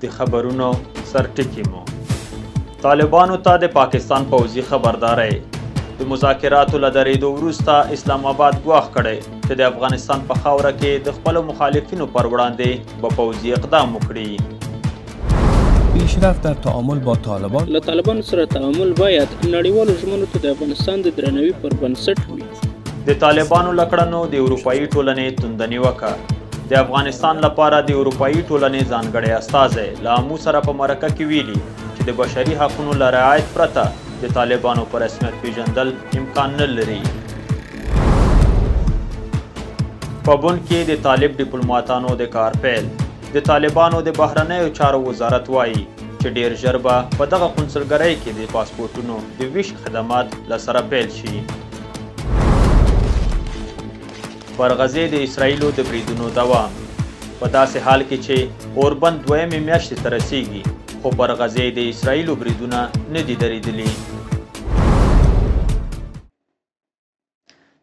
د خبرونو سرټکی مو طالبانو ته د پاکستان پوځي خبرداري د مذاکراتو له درېدو وروسته اسلام آباد ګواښ کړی چې د افغانستان په خاوره کې د خپلو مخالفینو پر وړاندې به پوځي اقدام وکړي. پیشرفت در تعامل با طالبان له طالبان سره تعامل باید نړیوالو ژمنو ته د افغانستان د درناوي پر بنسټ وي. د طالبانو له کړنو د اروپایي ټولنې توندنیوکه د افغانستان لپاره د اروپایي ټولنې ځانګړی استازی له امو سره په مرکه کې ویلي چې د بشري حقونو له رعایت پرته د طالبانو په رسمیت پیژندل امکان نه لري. په بن کې د طالب ډیپلوماتانو د کار پیل. د طالبانو د بهرنیو چارو وزارت وایي چې ډیر ژر به په دغه قونسلګرۍ کې د پاسپورټونو د ویش خدمات له سره پیل شي. پر غزې د اسرائیلو د بریدونو دوام. په داسې حال کې چې اوربند دویمې میاشتې ته رسیږي خو پر غزې د اسرائیلو بریدونه نه دي درېدلي.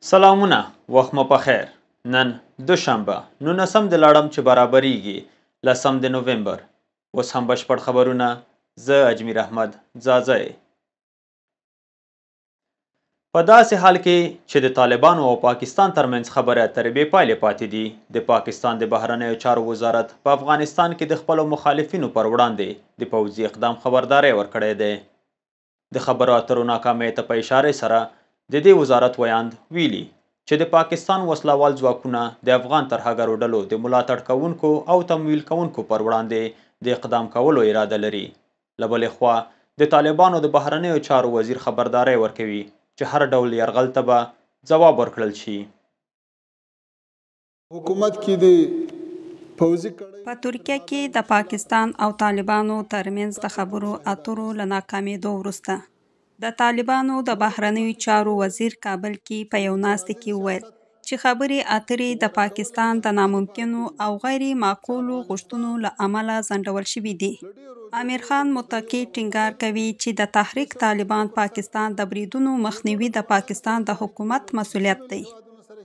سلامونه، وخت مو په خیر. نن دوشنبه 19 د لړم چې برابریږي 10 د نومبر. اوس هم بشپړ خبرونه. زه اجمیر احمد ځاځی. په داسې حال کې چې د طالبانو او پاکستان ترمنځ خبرې اترې بې پایلې پاتې دي، د پاکستان د بهرنیو چارو وزارت په افغانستان کې د خپلو مخالفینو پر وړاندې د پوځي اقدام خبرداری ورکړی دی. د خبرو اترو ناکامۍ ته په اشارې سره د دې وزارت ویاند ویلي چې د پاکستان وسلوال ځواکونه د افغان ترهګرو ډلو د ملاتړ کوونکو او تمویل کوونکو پر وړاندې د اقدام کولو اراده لري. له بلې خوا د طالبانو د بهرنیو چارو وزیر خبرداری ورکوي چې هر ډول یرغل ته به ځواب ورکړل شي. حکومت کې د پوځي په ترکیه کې د پاکستان او طالبانو ترمنځ د خبرو اترو له ناکامېدو وروسته د طالبانو د بهرنیو چارو وزیر کابل کې په یو ناستې کې وویل چې خبرې اترې د پاکستان د ناممکنو او غیر معقولو غوښتنو له امله ځنډول شوي دي. امیر خان متقي ټینګار کوي چې د تحریک طالبان پاکستان د بریدونو مخنیوي د پاکستان د حکومت مسؤلیت دی.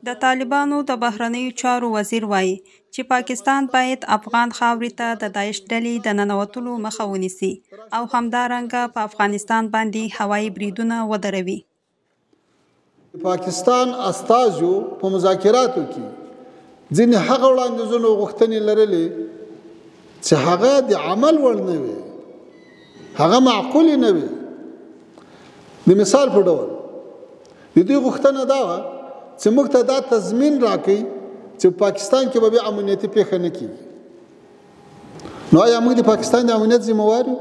د طالبانو د بهرنیو چارو وزیر وایي چې پاکستان باید افغان خاورې ته د داعش ډلې د ننوتلو مخه ونیسي او همدارنګه په افغانستان باندې هوایي بریدونه ودروي. پاکستان استازو په مذاکراتو کې ځینې هغه وړاندیزونو غوښتنې لرلې چې هغه د عمل وړ نه وي، هغه معقول نه وي. د مثال په ډول د دې غوښتنه دا وه چې موږ ته دا تضمین راکړي چې پاکستان کې به بیا امنیتي پیښه نه کېږي. نو آیا موږ د پاکستان د امنیت ذمهوار یو؟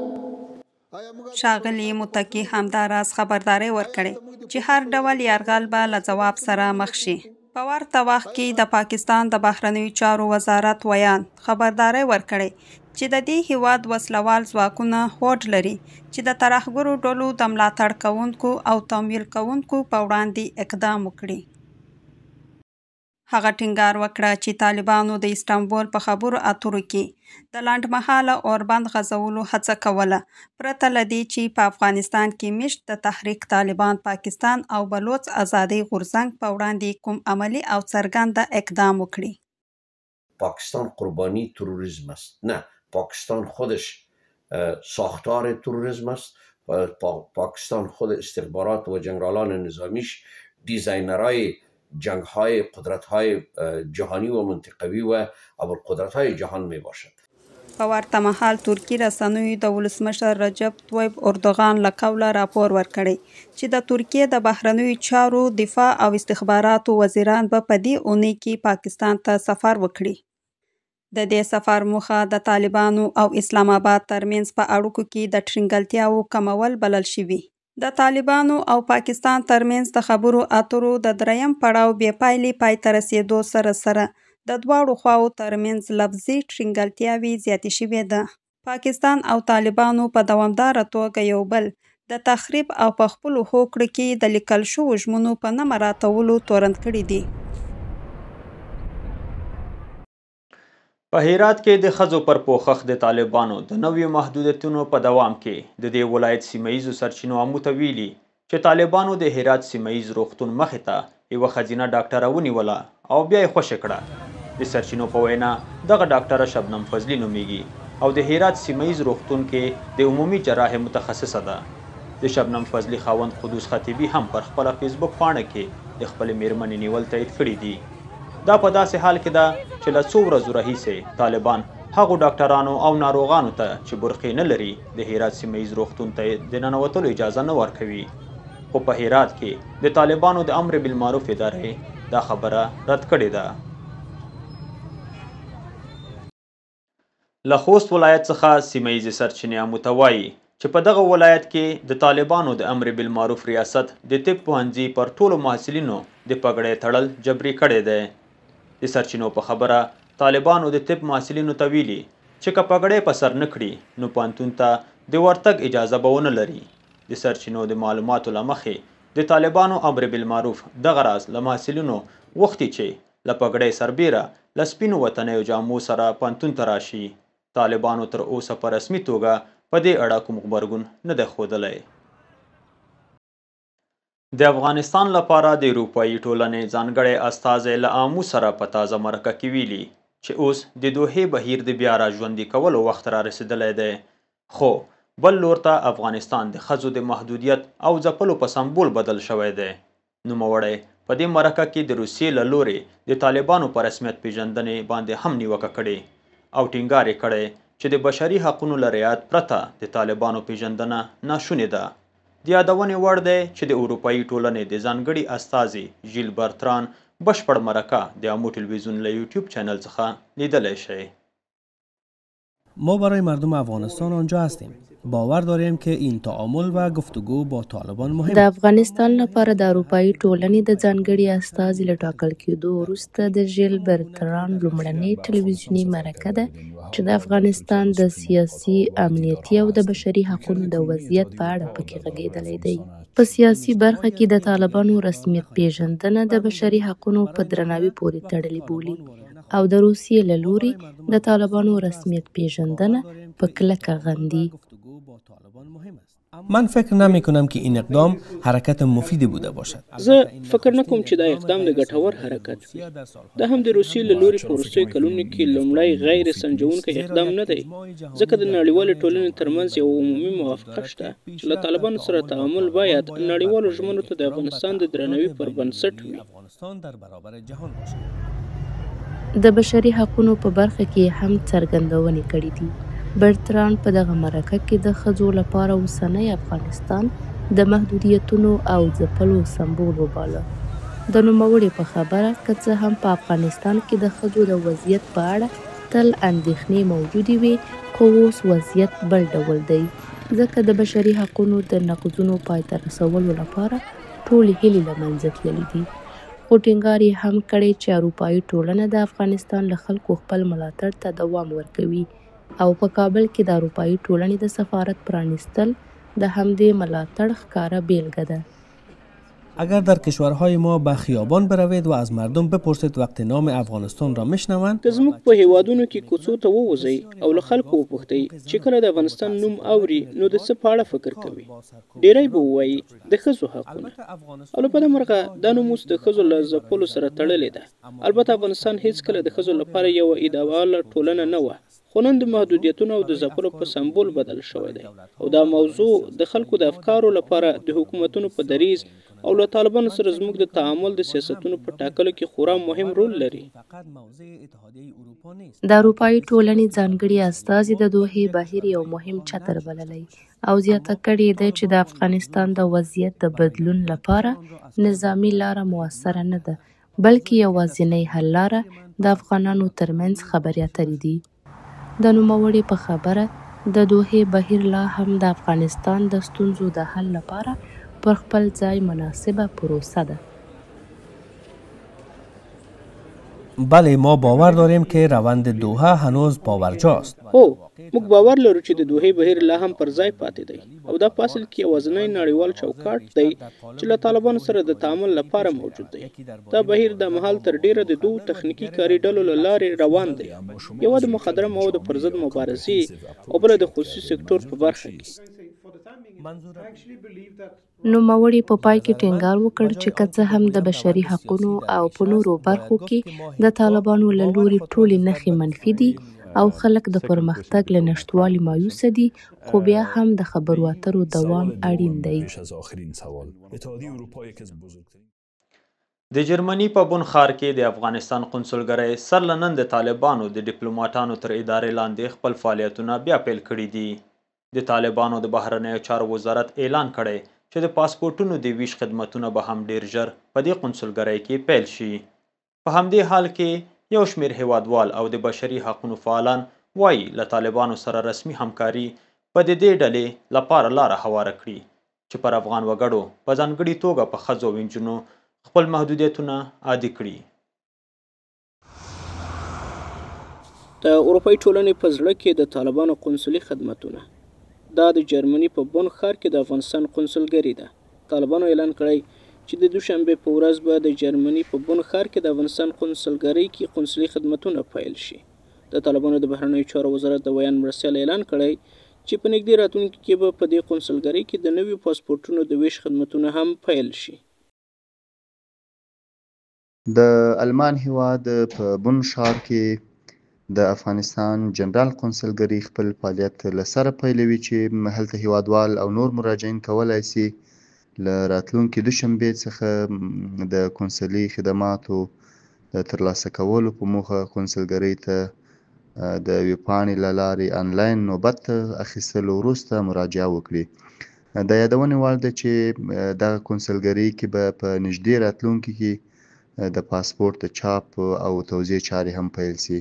ښاغلي متقي همداراز خبرداری ورکړی چې هر ډول یرغل به له ځواب سره مخ شي. په ورته وخت کې د پاکستان د بهرنیو چارو وزارت ویاند خبرداری ورکړی چې د دې هیواد وسلوال ځواکونه هوډ لري چې د ترهګرو ډلو د ملاتړ کوونکو او تمویل کوونکو په وړاندې اقدام وکړي. هغه ټینګار وکړه چې طالبانو د استانبول په خبرو اترو کې د لنډمهاله اوربند غځولو هڅه کوله، پرته له دې چې په افغانستان کې مشت د تحریک طالبان پاکستان او بلوچ آزادۍ غورځنګ په وړاندې کوم عملی او څرګنده اقدام وکړي. پاکستان قربانی تروریسم است. نه، پاکستان خودش ساختار تروریسم است. پاکستان خود استخبارات و جنرالان نظامیش دیزاینرهای جنگ‌های قدرت‌های جهانی و منطقوی و ابوالقدرت‌های جهان میباشد. په ورته مهال ترکی رسنیو د ولسمشر رجب طیب اردوغان له قوله راپور ورکړی چې د ترکیې د بهرنیو چارو دفاع او استخباراتو وزیران به په دې اونۍ کې پاکستان ته سفر وکړي. د دې سفر موخه د طالبانو او اسلام آباد ترمنځ په اړیکو کې د ټینګلتیاو کمول بلل شوي. د طالبانو او پاکستان ترمنځ د خبرو اترو د دریم پړاو بې پایلې پای ته رسېدو سره سره د دواړو خواو ترمنځ لفظي ټینګلتیاوې زیاتې شوې ده. پاکستان او طالبانو په دوامداره توګه یو بل د تخریب او په خپلو هوکړو کې د لیکل شوو ژمنو په نه مراعاتولو تورن کړي دي. په هرات کې د ښځو پر پوښښ د طالبانو د نویو محدودیتونو په دوام کې د دې ولایت سیمه ییزو سرچینو امو ته ویلي چې طالبانو د هرات سیمه ییز روغتون مخې ته یوه ښځینه ډاکټره ونیوله او بیا یې خوشې کړه. د سرچینو په وینا دغه ډاکټره شبنم فضلي نومیږي او د هرات سیمهیز روغتون کې د عمومي جراح متخصصه ده. د شبنم فضلي خاوند قدوس خطیبي هم پر خپله فیسبوک پاڼه کې د خپلې میرمنې نیول تایید کړي دي. دا په داسې حال کې ده چې له څو ورځو راهیسې طالبان هغو ډاکټرانو او ناروغانو ته چې برخې نه لري د هرات سیمهیز روغتون ته د ننوتلو اجازه نه ورکوي. خو په هرات کې د طالبانو د امر بالمعروف ادارې دا خبره رد کړې ده. له خوست ولایت څخه سیمهیزې سرچینې امو ته وایي چې په دغه ولایت کې د طالبانو د امر بالمعروف ریاست د طب پوهنځي پر ټولو محصلینو د پګړۍ تړل جبري کړی دی. د سرچینو په خبره طالبانو د طب محصلینو ته ویلي چې که پګړۍ په سر نه کړي نو پوهنتون ته د ورتګ اجازه به ونه لري. د سرچینو د معلوماتو له مخې د طالبانو امر بالمعروف دغه راز له محصلینو غوښتي چې له پګړۍ سربیره له سپینو وطنیو جامو سره پوهنتون ته راشي. طالبانو تر اوسه په رسمي توګه په دې اړه کوم غبرګون نه دی ښودلی. د افغانستان لپاره د اروپایي ټولنې ځانګړی استازی له آمو سره په تازه مرکه کې ویلي چې اوس د دوحې بهیر د بیا راژوندي کولو وخت را رسېدلی دی. خو بل لور ته افغانستان د ښځو د محدودیت او ځپلو په سمبول بدل شوی دی. نوموړی په دې مرکه کې د روسیې له لورې د طالبانو په رسمیت پیژندنې باندې هم نیوکه کړې او ټینګار یې کړی چې د بشري حقونو له رعایت پرته د طالبانو پیژندنه ناشونې ده. د یادونې وړ دی چې د اروپایي ټولنې د ځانګړي استازي ژیل برتران بشپړ مرکه د آمو تلویزیون له یوتیوب چنل څخه لیدلی شئ. ما برای مردم افغانستان آنجا هستیم. باور داریم که این تعامل و گفتگو با طالبان مهم د افغانستان لپاره د اروپایي ټولنې د ځانګړي استازي له ټاکل کېدو وروسته د ژیل برتران لومړنۍ ټلویزیوني مرکه ده چې د افغانستان د سیاسي، امنیتي او د بشري حقونو د وضعیت په اړه پکې غږېدلی دی. په سیاسي برخه کې د طالبانو رسمیت پیژندنه د بشري حقونو په درناوي پورې تړلې بولي او د روسیې له لوري د طالبانو رسمیت پیژندنه په کلکه غندي. من فکر نمی کنم که این اقدام حرکت مفیدی بوده باشد. زه فکر نکوم چې دا اقدام د ګټور حرکت وي. دا هم د روسیې له لوري په وروستیو کلونو کې لومړی غیر سنجونکی اقدام نه دی، ځکه د نړیوالې ټولنې ترمنځ یو عمومي موافقه شته چې له طالبانو سره تعامل باید نړیوالو ژمنو ته د افغانستان د درناوي پر بنسټ وي. د بشري حقونو په برخه کې هم څرګندونې کړې دي. برتران په دغه مرکه کې د ښځو لپاره اوسنی افغانستان د محدودیتونو او ځپلو سمبول وباله. د نوموړي په خبره که څه هم په افغانستان کې د ښځو د وضعیت په اړه تل اندېښنې موجودې وي، خو اوس وضعیت بل ډول دی، ځکه د بشري حقونو د نقضونو پای ته رسولو لپاره ټولې هیلې له منځه تللي دي. خو ټینګار یې هم کړی چې اروپایي ټولنه د افغانستان له خلکو خپل ملاتړ ته دوام ورکوي او په کابل کې د اروپایي ټولنې د سفارت پرانیستل د همدې ملاتړ ښکاره بیلګه ده. اگر در کشورهای ما به خیابان بروید و از مردم بپرسید وقتی نام افغانستان را میشنوند، که زموږ په هیوادونو کې کوڅو ته ووځئ او له خلکو وپوښتئ چې کله د افغانستان نوم اوري نو د څه په اړه فکر کوي، ډیری به ووایي د ښځو حقونه. او له بده مرغه دا نوم اوس د ښځو له ځپلو سره تړلې ده. البته افغانستان هیڅکله د ښځو لپاره یوه ایدهواله ټولنه نه وه، خو نن د محدودیتونو او د ځپلو په سمبول بدل شوی دی او دا موضوع د خلکو د افکارو لپاره د حکومتونو په دریځ او له طالبانو سره زموږ د تعامل د سیاستونو په ټاکلو کې خورا مهم رول لري. د اروپایي ټولنې ځانګړي استازي د دوحې بهیر یو مهم چتر بللی او زیاته کړې ده چې د افغانستان د وضعیت د بدلون لپاره نظامي لاره موثره نه ده، بلکې یوازینۍ حل لاره د افغانانو ترمنځ خبرې اترې دي. د نوموړي په خبره د دوحې بهیر لا هم د افغانستان د ستونزو د حل لپاره پر خپل ځای مناسبه پروسه ده. بله، ما باور داریم که روند دوحه هنوز پاورجاست. هو، موږ باور لرو چې د دوحې بهیر لا هم پر ځای پاتې دی او دا په اصل کې یوازینی نړیوال چوکاټ دی چې له طالبانو سره د تعامل لپاره موجود دی. دا بهیر د مهال تر ډیره د دوه تخنیکي کاري ډلو له لارې روان دی، یوه د مخدره موادو پر ضد مبارزې او بله د خصوصي سکتور په برخه کې. نوموړي په پای کې ټینګار وکړ چې که څه هم د بشري حقونو او په نورو برخو کې د طالبانو له لوري ټولې نښې منفي دي، او خلک د پرمختګ له نشتوالي مایوسه دي، خو بیا هم د خبرو اترو دوام اړین دی. د جرمني په بون ښار کې د افغانستان قونسلګرۍ سر له نن د طالبانو د ډیپلوماټانو تر ادارې لاندې خپل فعالیتونه بیا پیل کړي دي. د طالبانو د بهرنیو چارو وزارت اعلان کړی چې د پاسپورټونو د ویش خدمتونه به هم ډیر ژر په دې قونسلګرۍ کې پیل شي. په همدې حال کې یو شمیر هیوادوال او د بشري حقونو فعالان وایي له طالبانو سره رسمي همکاري په دې ډلې لپاره لاره هواره کړي چې پر افغان وګړو په ځانګړي توګه په ښځو او نجونو خپل محدودیتونه عادي کړي. د اروپایي ټولنې په زړه کې د طالبانو قونسلي خدمتونه. دا د جرمني په بون ښار کې د افغانستان قونسلګري ده. طالبانو اعلان کړی چې د دوشنبه په ورځ به د جرمني په بون ښار کې د افغانستان قونسلګرۍ کې قونسلي خدمتونه پیل شي. د طالبانو د بهرنیو چارو وزارت د ویان مرستیال اعلان کړی چې په نږدې راتلونکي کې به په دې قونسلګرۍ کې د نویو پاسپورټونو د ویش خدمتونه هم پیل شي. د المان هیواد په بون ښار کې د افغانستان جنرال قونسلګري خپل فعالیت له سره پیلوي چې هلته هیوادوال او نور مراجعین کولی سي له راتلونکي دوشنبې څخه د قونسلي خدماتو د ترلاسه کولو په موخه قونسلګرۍ ته د یوې پاڼې له لارې انلاین نوبت اخیستلو وروسته مراجعه وکړي. د یادونې وړ ده چې دغه قونسلګرۍ کې به په نږدې راتلونکي کې د پاسپورت د چاپ او توزیع چارې هم پیل سي.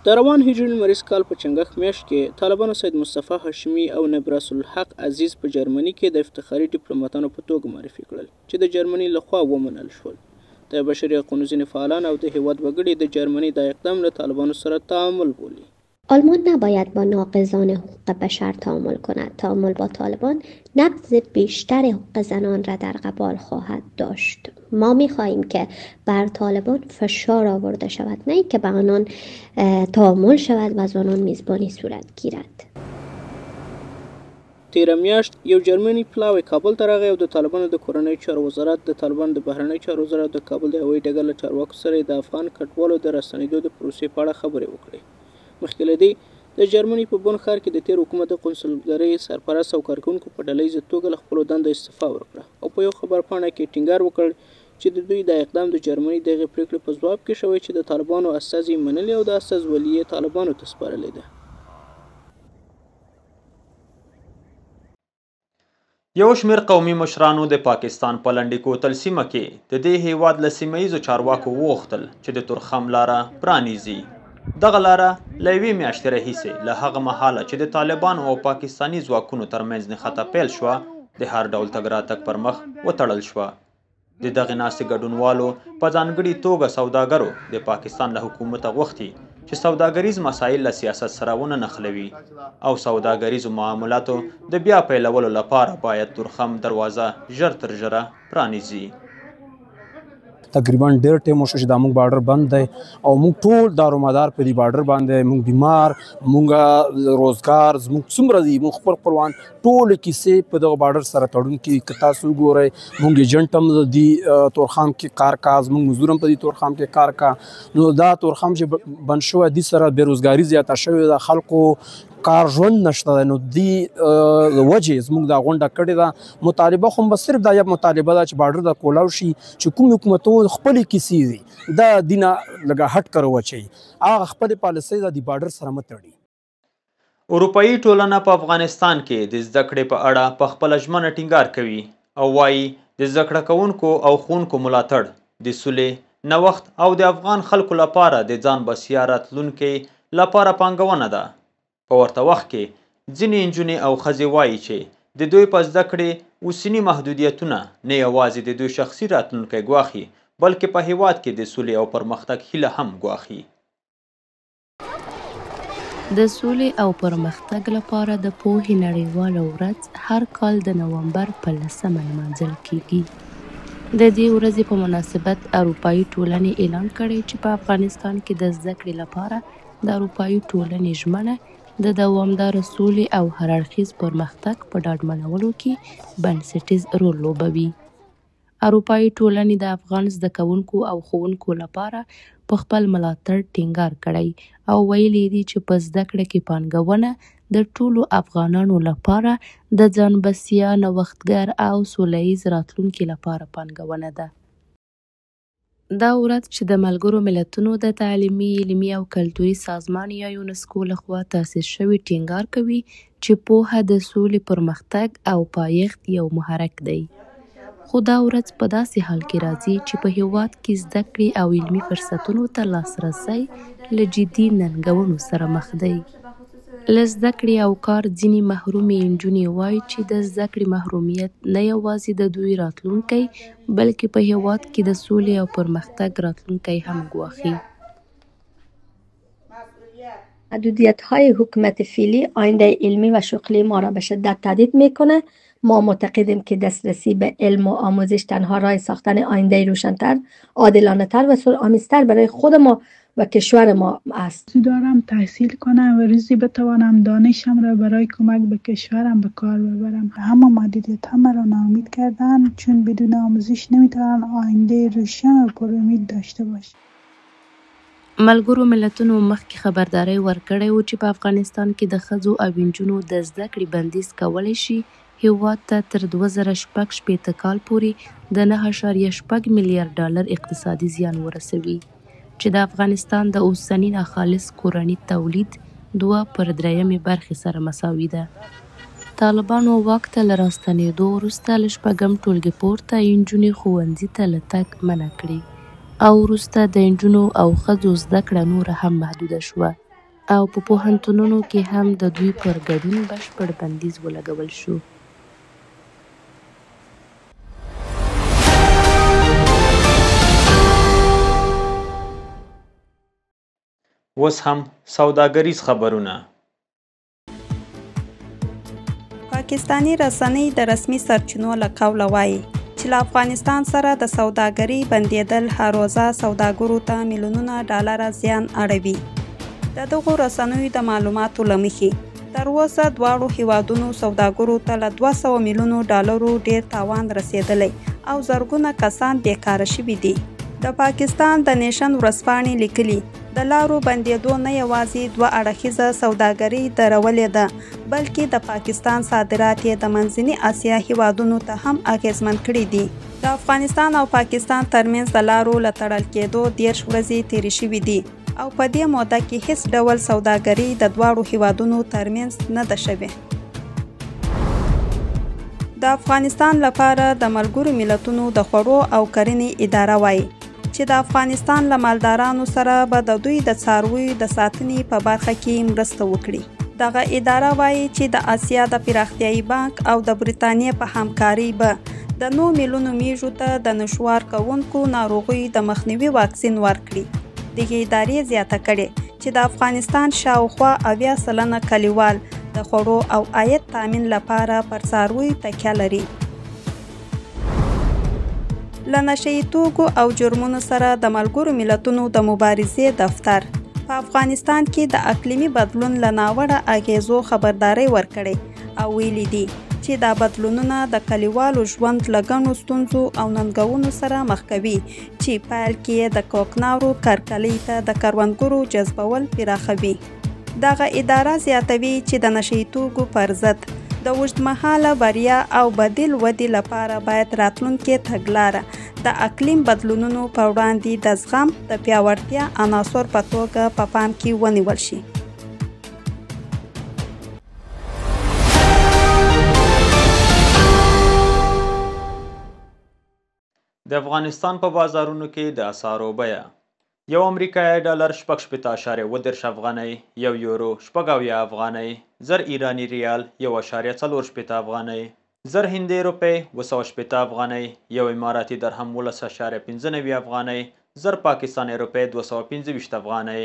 د روان هجري لمریز کال په چنګښ میاشت کې طالبانو سید مصطفی هاشمي او نبراس الحق عزیز په جرمني کې د افتخاري ډیپلوماټانو په توګه معرفي کړل چې د جرمني لخوا ومنل شول. د بشري حقوقو ځینې فعالان او د هیواد وګړي د جرمنی د اقدام له طالبانو سره تعامل بولي. آلمان نباید با ناقضان حقوق بشر تعامل کند. تعامل با طالبان نقض بیشتر حقوق زنان را در قبال خواهد داشت. ما می‌خواهیم که بر طالبان فشار آورده شود، نه اینکه به آنان تعامل شود و از آنان میزبانی صورت گیرد. تیره میاشت یو جرمني پلاوی کابل ته راغی او د طالبانو د کورنیو چارو وزارت د طالبانو د بهرنیو چارو وزارت د کابل د هوایي ډګر له چارواکو سره د افغان کډوالو د راستنېدو د پروسې په اړه خبرې وکړې. مخکې له دې د جرمني په بون ښار کې د تیر حکومت د قونسلګرۍ سرپرست او کارکوونکو په ډلهییزه توګه له خپلو دندو استعفا ورکړه او په یو خبرپاڼه کې ټینګار وکړ چې د دوی د اقدام د جرمني دغه پریکړې په ځواب کې شوی چې د طالبانو استازي منلي او د استازولي یې طالبانو ته سپارلې ده. یو شمیر قومي مشرانو د پاکستان په لنډي کوتل سیمه کې د دې هیواد له سیمه ییزو چارواکو وغوښتل چې د تورخم لاره پرانیزي. دغه لاره له یوې میاشتې راهیسې له هغه مهاله چې د طالبانو او پاکستاني ځواکونو ترمنځ نښته پیل شوه د هر ډول تګ راتګ پر مخ وتړل شوه. د دغې ناستې ګډونوالو په ځانګړي توګه سوداګرو د پاکستان له حکومته غوښتي چې سوداګریز مسایل له سیاست سره ونه نښلوي او سوداګریزو معاملاتو د بیا پیلولو لپاره باید تورخم دروازه ژر تر ژره پرانیزي. تقریبا ډېر ټایم وشو چې دا موږ بارډر بند دی او موږ ټول دارومدار په دې بارډر باندې موږ بیمار موږ روزګار زموږ څومره دي موږ خپل خپلوان ټولې کیسې په دغه بارډر سره تړون کې که تاسو وګورئ موږ ایجنټ هم د دې تورخم کې کار کا زموږ مزدور هم په دې تورخم کې کار کا. نو دا تورخم چې بند شوی دې سره بېروزګاري زیاته شوې ده، خلکو کار ژوند نشته دی. نو دې وجې زموږ دا غونډه کړې ده. مطالبه خو به صرف دا یو مطالبه ده چې بارډر د کولاو شي چې کوم حکومتونو خپلې کیسې دي دا دینه لږه هټ کړو واچوي، هغه خپلې پالیسۍ د بارډر سره مه تړي. اروپایي ټولنه په افغانستان کې د زده کړې په اړه په خپله ژمنه ټینګار کوي او وایي د زده کړه کوونکو او ښوونکو ملاتړ د سولې نوښت او د افغان خلکو لپاره د ځان بسیا راتلونکي لپاره پانګونه ده. په ورته وخت کې ځینې نجونې او ښځې وایي چې د دوی په زده کړې اوسني محدودیتونه نه یوازې د دوی شخصي راتلونکی ګواښي بلکې په هیواد کې د سولې او پرمختګ هیله هم ګواښي. د سولې او پرمختګ لپاره د پوهې نړیواله ورځ هر کال د نومبر په 10 لمانځل کیږي. د دې ورځې په مناسبت اروپایي ټولنې اعلان کړی چې په افغانستان کې د زده کړې لپاره د اروپایي ټولنې ژمنه د دوامداره سولې او هر اړخیز پرمختګ په ډاډمنولو کې بنسټیز رول لوبوي. اروپایي ټولنې د افغان زده کوونکو او ښوونکو لپاره په خپل ملاتړ ټینګار کړی او ویلي دي چې په زده کړه کې پانګونه د ټولو افغانانو لپاره د ځان بسیا نوښتګر او سوله ییز راتلونکي لپاره پانګونه ده. دا ورځ چې د ملګرو ملتونو د تعلیمي، علمي او کلتوري سازمان یا یونسکو لخوا تاسیس شوی ټینګار کوي چې پوهه د سولې، پرمختګ او پایښت یو محرک دی. خو دا ورځ په داسې حال کې راځي چې په هېواد کې زده کړې او علمي فرصتونو ته لاسرسی له جدي ننګونو سره مخ دی. له زده کړې او کار ځینې محرومې نجونې وایي چې د زده کړې محرومیت نه یوازې د دوی راتلونکی بلکې په هېواد کې د سولې او پرمختګ راتلونکی هم ګواښي. محدودیت‌های حکومت فعلی آینده علمی و شغلی ما را به شدت تهدید میکنه. ما معتقدیم که دسترسی به علم و آموزش تنها راه ساختن آینده روشن‌تر، عادلانه‌تر و سودآمیزتر برای خود ما و کشور ما است. دارم تحصیل کنم و روزی بتوانم دانشم را برای کمک به کشورم به کار ببرم. همه محدودیت ها مرا ناامید کردن چون بدون آموزش نمیتونن آینده روشن و پر امید داشته باشم. ملګرو ملتونو مخکې خبرداری ورکړی و چې په افغانستان کې د ښځو او نجونو د زده کړې بندیز کولی شي هېواد ته تر 2016 کال پورې د 9.6 میلیارډ ډالر اقتصادي زیان ورسوي چې د افغانستان د اوسني ناخالص کورني تولید 2/3 برخې سره مساوي ده. طالبانو واک ته له راستنېدو وروسته له 6 ټولګې پورته نجونې ښوونځي ته له تګ منع کړي او وروسته د نجونو او ښځو زده کړه نوره هم محدوده شوه او په پوهنتونونو کې هم د دوی پر ګډون بشپړ بندیز ولګول شو. اوس هم سوداګریز خبرونه. پاکستانی رسنۍ د رسمي سرچینو له قوله وایي چې له افغانستان سره د سوداګرۍ بندېدل هر روزه سوداګرو ته میلیونونه ډالره زیان اړوي. د دغو رسنیو د معلوماتو له مخې تر اوسه دواړو هیوادونو سوداګرو ته له 200 میلیونو ډالرو ډیر تاوان رسېدلی او زرګونه کسان بیکاره شوي دي. د پاکستان د نیشن ورځپاڼې لیکلي د لارو بندېدو نه یوازې 2 اړخیزه سوداګري درولې ده بلکې د پاکستان صادرات یې د منځني اسیا هیوادونو ته هم اغیزمن کړي دي. د افغانستان او پاکستان ترمنځ د لارو له تړل کېدو 13 ورځې تېرې شوي دي او په دې موده کې هیڅ ډول سوداګري د دواړو هیوادونو ترمنځ نه ده شوې. د افغانستان لپاره د ملګرو ملتونو د خوړو او کرنې اداره وایي چې د افغانستان له مالدارانو سره به د دوی د څارویو د ساتنې په برخه کې مرسته وکړي. دغه اداره وایي چې د آسیا د پراختیایي بانک او د بریتانیې په همکارۍ به د 9 میلیونو میږو ته د نشوار کوونکو ناروغیو د مخنیوي واکسین ورکړي. دغه ادارې زیاته کړې چې د افغانستان شاوخوا 80% کلیوال د خوړو او عاید تامین لپاره پر څارویو تکیه لري. له نشهیي توکو او جرمونو سره د ملګرو ملتونو د مبارزې دفتر په افغانستان کې د اقلیمي بدلون له ناوړه اغیزو خبرداری ورکړی او ویلي دي چې دا بدلونونه د کلیوالو ژوند له ګڼو ستونزو او ننګونو سره مخ کوي چې پیل کې د کوکنارو کرکلۍ ته د کروندګرو جذبول پراخوي. دغه اداره زیاتوي چې د نشهیي توکو پر ضد د اوږدمهاله بریا او بدیل ودې لپاره باید راتلونکې تګلاره د اقلیم بدلونونو په وړاندې د زغم د پیاوړتیا عناصر په توګه په پام کې ونیول شي. د افغانستان په بازارونو کې د اسعارو بیه: یو امریکایي ډالر 6.8 افغانۍ، یو یورو 6 افغانۍ، زر ایرانی ریال 1.4 افغانۍ، زر هندي روپۍ 280 افغانۍ، یو اماراتي درهم 19.95 افغانۍ، زر پاکستاني روپۍ 225 افغانۍ.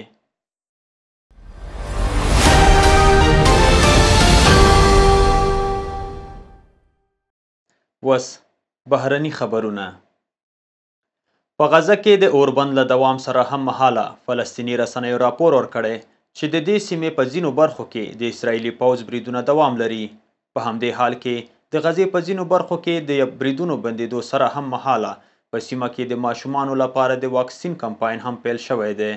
وس بهرني خبرونه. په غزه کې د اوربند له دوام سره هم مهاله فلسطیني رسنیو راپور ورکړی چې د دې سیمې په ځینو برخو کې د اسرائیلي پوځ بریدونه دوام لري. په همدې حال کې د غزې په ځینو برخو کې د بریدونو بندېدو سره هم مهاله په سیمه کې د ماشومانو لپاره د واکسین کمپاین هم پیل شوی دی.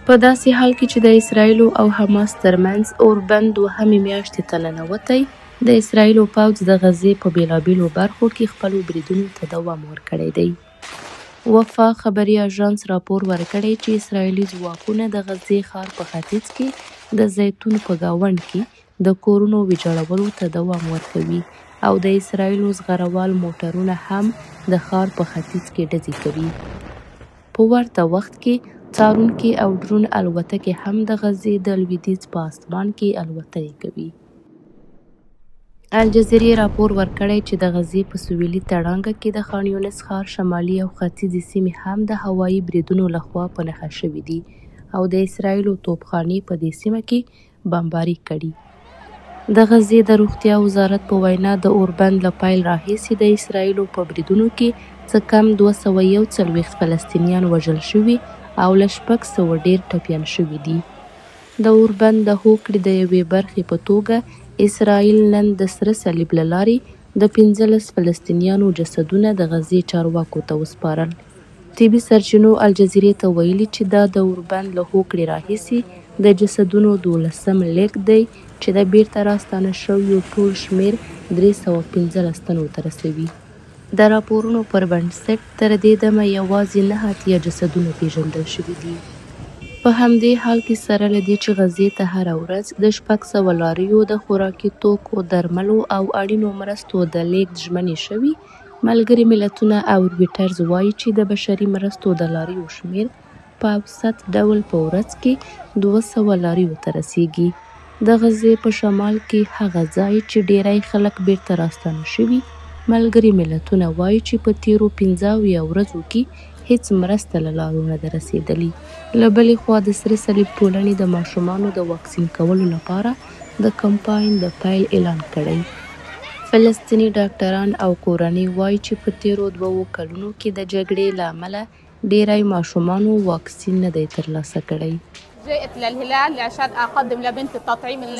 په داسې حال کې چې د اسرائیلو او حماس ترمنځ اوربند دوهمې میاشتې ته ننوتی، د اسرائیلو پوځ د غزې په بېلابېلو برخو کې خپلو بریدونو ته دوام ورکړی دی. وفا خبري اژانس راپور ورکړی چې اسرائیلي ځواکونه د غزې ښار په ختیځ کې د زیتون په ګاونډ کې د کورونو ویجاړولو ته دوام ورکوي او د اسرائیلو زغروال موټرونه هم د ښار په ختیځ کې ډزې کوي. په ورته وخت کې څارونکي او ډرون الوتکې هم د غزې د لویدیځ په اسمان کې الوتنې کوي. الجزیرې راپور ورکړی چې د غزې په سویلي تړانګه کې د خان یونس ښار شمالي او ختیځې سیمې هم د هوایي بریدونو لخوا په نښه شوي دي او د اسرائیلو توپخانې په دې سیمه کې بمباري کړي. د غزې د روغتیا وزارت په وینا د اوربند له پیل راهیسې د اسرائیلو په بریدونو کې څه کم 241 فلسطینیان وژل شوي او له 600 ډیر ټپیان شوي دي. د اوربند د هوکړې د یوې برخې په توګه اسرائیل نن د سره صلیب له لارې د 15 فلسطینیانو جسدونه د غزې چارواکو ته وسپارل. طبي سرچینو الجزیرې ته ویلي چې دا د اوربند له هوکړې راهیسې د جسدونو 12م لیږد دی چې د بیرته راستانه شویو ټول شمیر 315 تنو ته رسوي. د راپورونو پر بنسټ تر دې دمه یوازې 9 اتیا جسدونه پیژندل شوي دي. په همدې حال کې سره له دې چې غزې ته هره ورځ د 600 لاریو د خوراکي توکو، درملو او اړینو مرستو د لیږد ژمنې شوي، ملګري ملتونه او رویټرز وایي چې د بشري مرستو د لاریو شمیر په اوسط ډول په ورځ کې 200 لاریو ته رسیږي. د غزې په شمال کې هغه ځای چې ډیری خلک بیرته راستانه شوي، ملګري ملتونه وایي چې په تیرو 15 ورځو کې هیڅ مرسته له لارو نه ده رسیدلې. له بلې خوا د سره صلیب ټولنې د ماشومانو د واکسین کولو لپاره د کمپاین د پیل اعلان کړی. فلسطیني ډاکټران او کورنۍ وایي چې په تیرو 2 کلونو کې د جګړې له امله ډیری ماشومانو واکسین نه دی ترلاسه کړی.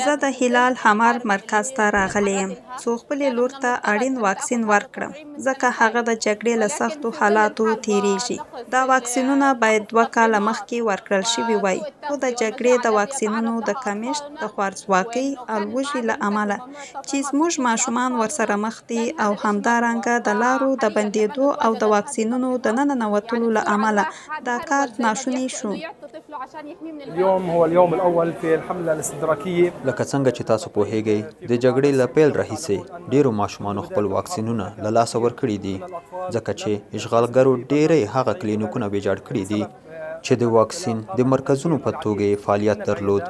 زه د هلال حمار مرکز ته راغلی یم څو خپلې لور ته اړین واکسین ورکړم ځکه هغه د جګړې له سختو حالاتو تیریږي. دا واکسینونه باید 2 کاله مخکې ورکړل شوي وای، خو د جګړې د واکسینونو د کمښت، د خوارځواکۍ او لوږې له امله چې زموږ ماشومان ورسره مخ دي او همدارنګه د لارو د بندېدو او د واکسینونو د ننوتلو له امله دا کار ناشونی شو. اليوم هو اليوم الاول في الحمله الاستدراكيه. لکه څنګه چې تاسو پوهیږئ د جګړې له پیل راهیسې ډیرو ماشومانو خپل واکسینونه له لاسه ورکړي دي ځکه چې اشغالګرو ډیری هغه کلینیکونه ویجاړ کړي دي چې د واکسین د مرکزونو په توګه فعالیت درلود.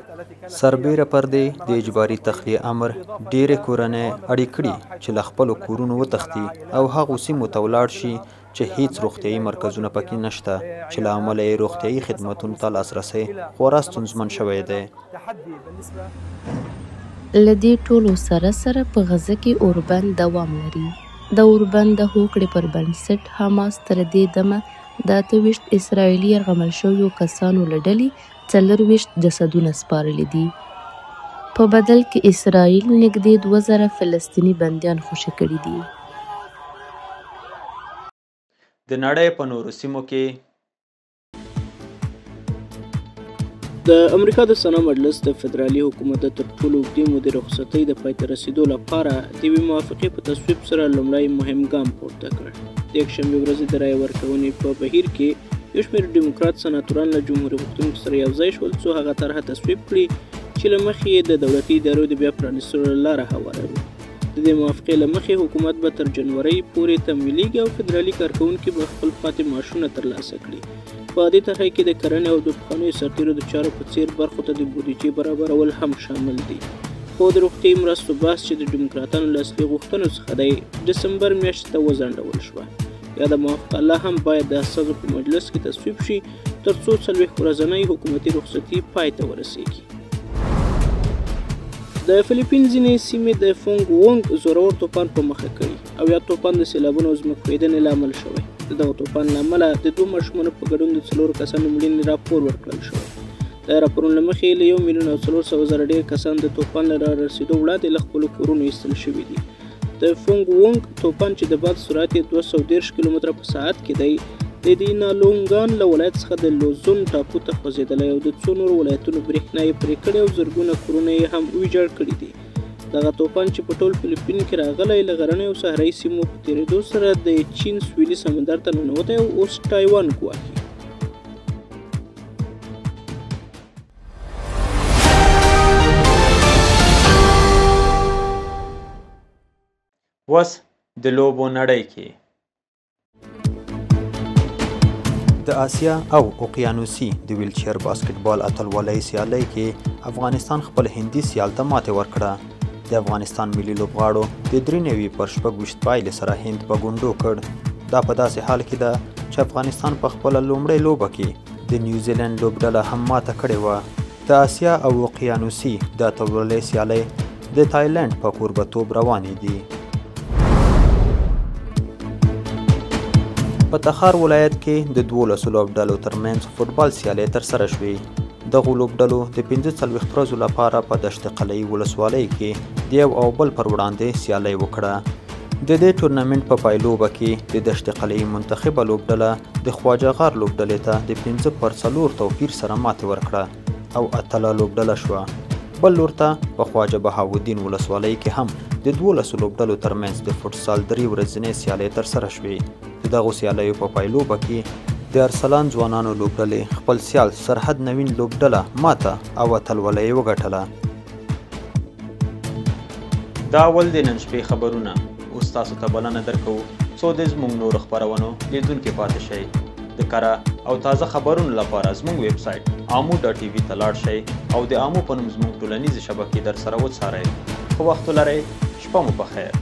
سربیره پر دې د اجباري تخلیه امر ډیرې کورنۍ اړې کړي چې له خپلو کورونو وتښتي او هغو سیمو ته ولاړ شي چې هیڅ روغتیایي مرکزونه پکې نشته چې له امله یې روغتیایي خدمتونو ته لاسرسی خورا ستونزمن شوی دی. له دې ټولو سره سره په غزه کې اوربند دوام لري. د اوربند د هوکړې پر بنسټ حماس تر دې دمه د 28 اسرائیلي یرغمل شویو کسانو له ډلې 24 جسدونه سپارلي دي. په بدل کې اسرائیل نږدې 2000 فلسطیني بندیان خوشي کړي دي. د نړۍ په نورو سیمو کې د امریکا د سنا مجلس د فدرالي حکومت د تر ټولو اوږدې مودې رخصتۍ د پای ته رسیدو لپاره د یوې موافقې په تصویب سره لومړی مهم ګام پورته کړ. د یکشنبې ورځې د رایې ورکونې په بهیر کې یو شمېر ډیموکرات سناتوران له جمهوري غوښتونکو سره یوځای شول څو هغه طرحه تصویب کړي چې له مخې یې د دولتي ادارو د بیا پرانیستلو لاره هواروي. د دې موافقې له مخې حکومت به تر جنورۍ پورې تمویلېږي او فدرالي کارکوونکي به خپل پاتې معاشونه ترلاسه کړي. په دې طرحه کې د کرنې او د پخوانیو سرتېرو د چارو په څېر برخو ته د بودیجې برابرول هم شامل دي. خو د روغتیایي مرستو بحث چې د ډیموکراتانو له اصلي غوښتنو څخه دی ډسمبر میاشتې ته وځنډول شوه. یا د موافقه لا هم باید د اساسو په مجلس کې تصویب شي تر څو 40 ورځنۍ حکومتي رخصتي پای ته ورسیږي. د فلیپین ځینې سیمې د فونګ وونګ زورور طوفان په مخه کړي او یا طوفان د سیلابونو او ځمکپویدنې لامل شوی. د دغه طوفان له امله د 2 ماشومانو په ګډون د 4 کسانو مړینې راپور ورکړل شوی. د راپورونو له مخې له 1,400,000 ډېر کسان د توپان له رارسېدو وړاندې له خپلو کورونو ایستل شوي دي. د فونګ وونګ توپان چې د باد سرعت یې 230 کیلومتره په ساعت کې دی، د دینالونګان له ولایت څخه د لوزون ټاپو ته خوځېدلی او د څو نورو ولایتونو برېښنا یې پرې کړې او زرګونه کورونه یې هم ویجاړ کړي دي. دغه توپان چې په ټول فلیپین کې راغلی له غرنیو صحرایي سیمو په تېرېدو سره د چین سویلي سمندر ته ننوتی او اوس تایوان ګواښي. وس د لوبو نړۍ کې د آسیا او اوقیانوسي د ویلچیر باسکټبال اتلولۍ سیالۍ کې افغانستان خپل هندي سیال ته ماتې ورکړه. د افغانستان ملي لوبغاړو د 93 پر 26 پایلې سره هند په ګونډو کړ. دا په داسې حال کې ده چې افغانستان په خپله لومړۍ لوبه کې د نیوزیلینډ لوبډله هم ماته کړې وه. د آسیا او اوقیانوسي د اتلولۍ سیالۍ د تایلنډ په کوربتوب روانې دي. په تخار ولایت کې د 12 لوبډلو ترمنځ فوټبال سیالۍ ترسره شوې. دغو لوبډلو د 45 ورځو لپاره په دشت قلعه ولسوالۍ کې د یو او بل پر وړاندې سیالۍ وکړه. د دې ټورنمنټ په پایلوبه کې د دشت قلعه منتخبه لوبډله د خواجه غار لوبډلې ته د 5 پر 4 توپیر سره ماتې ورکړه او اتله لوبډله شوه. بل لور ته په خواجه بهاودین ولسوالۍ کې هم د 12 لوبډلو ترمنځ د فوټسال 3 ورځنۍ سیالۍ ترسره شوې. د دغو سیالیو په پایلوبه کې د ارسلان ځوانانو لوبډلې خپل سیال سرحد نوین لوبډله ماته او اتلوله یې وګټله. دا ول د نن شپې خبرونه. اوس تاسو ته بلنه درکوو څو د زموږ نورو خپرونو لیدونکي پاتې شئ. د کره او تازه خبرونو لپاره زموږ ویب سایټ amو.tv ته لاړ شئ او د امو په نوم زموږ ټولنیزې شبکې در سره وڅارئ. ښه وخت ولرئ. شپه مو په خیر.